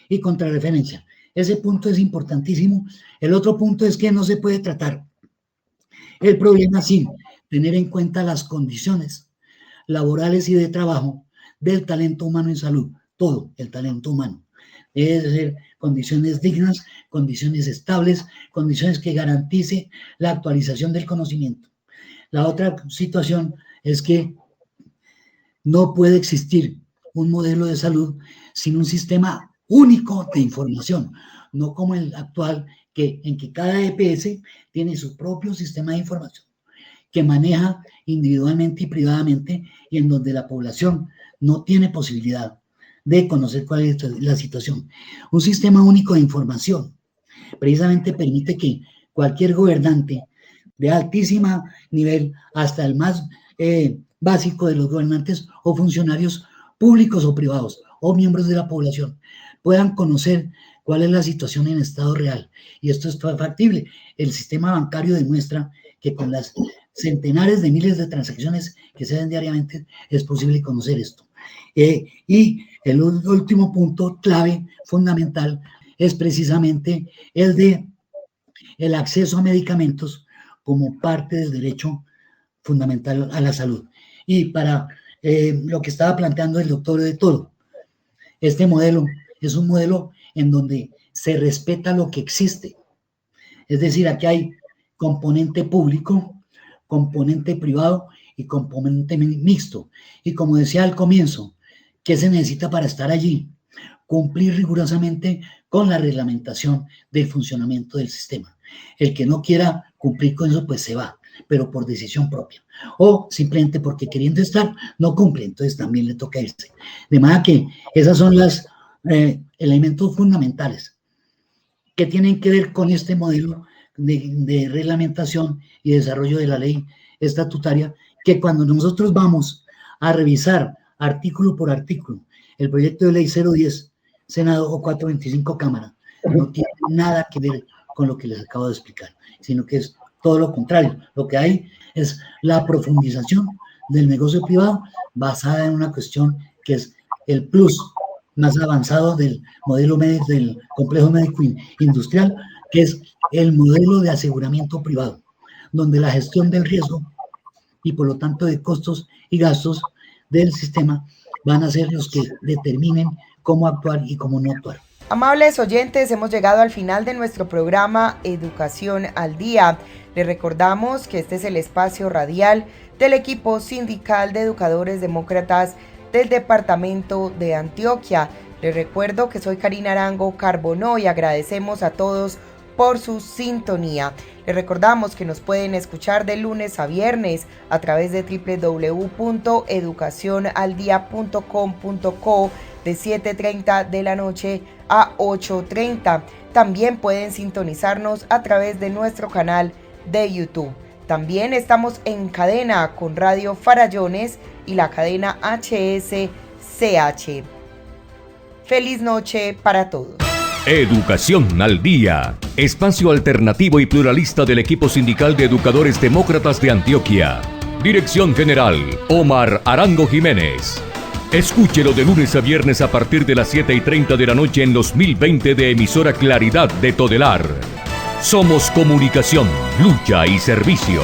y contrarreferencia. Ese punto es importantísimo. El otro punto es que no se puede tratar el problema sin tener en cuenta las condiciones laborales y de trabajo del talento humano en salud, todo el talento humano. Debe ser condiciones dignas, condiciones estables, condiciones que garantice la actualización del conocimiento. La otra situación es que no puede existir un modelo de salud sin un sistema único de información, no como el actual, en que cada EPS tiene su propio sistema de información que maneja individualmente y privadamente, y en donde la población no tiene posibilidad de conocer cuál es la situación. Un sistema único de información precisamente permite que cualquier gobernante de altísimo nivel hasta el más básico de los gobernantes o funcionarios públicos o privados o miembros de la población puedan conocer cuál es la situación en estado real. Y esto es factible. El sistema bancario demuestra que con las centenares de miles de transacciones que se hacen diariamente es posible conocer esto. Y el último punto clave, fundamental, es precisamente el de el acceso a medicamentos como parte del derecho fundamental a la salud. Y para lo que estaba planteando el doctor de Toro, este modelo es un modelo en donde se respeta lo que existe. Es decir, aquí hay componente público, componente privado y componente mixto. Y como decía al comienzo, ¿qué se necesita para estar allí? Cumplir rigurosamente con la reglamentación del funcionamiento del sistema. El que no quiera cumplir con eso, pues se va, pero por decisión propia. O simplemente porque queriendo estar, no cumple, entonces también le toca irse. De manera que esas son los elementos fundamentales que tienen que ver con este modelo de reglamentación y desarrollo de la ley estatutaria, que cuando nosotros vamos a revisar artículo por artículo el proyecto de ley 010, Senado, o 425, Cámara, no tiene nada que ver con lo que les acabo de explicar, sino que es todo lo contrario. Lo que hay es la profundización del negocio privado basada en una cuestión que es el plus más avanzado del modelo médico, del complejo médico industrial, que es el modelo de aseguramiento privado, donde la gestión del riesgo y por lo tanto de costos y gastos del sistema van a ser los que determinen cómo actuar y cómo no actuar. Amables oyentes, hemos llegado al final de nuestro programa Educación al Día. Les recordamos que este es el espacio radial del equipo sindical de educadores demócratas del departamento de Antioquia. Les recuerdo que soy Karina Arango Carbonó y agradecemos a todos por su sintonía. Les recordamos que nos pueden escuchar de lunes a viernes a través de www.educacionaldia.com.co de 7:30 de la noche a 8:30. También pueden sintonizarnos a través de nuestro canal de YouTube. También estamos en cadena con Radio Farallones y la cadena HSCH. Feliz noche para todos. Educación al Día, espacio alternativo y pluralista del equipo sindical de educadores demócratas de Antioquia. Dirección General, Omar Arango Jiménez. Escúchelo de lunes a viernes a partir de las 7:30 de la noche en los 1020 de emisora Claridad de Todelar. Somos comunicación, lucha y servicio.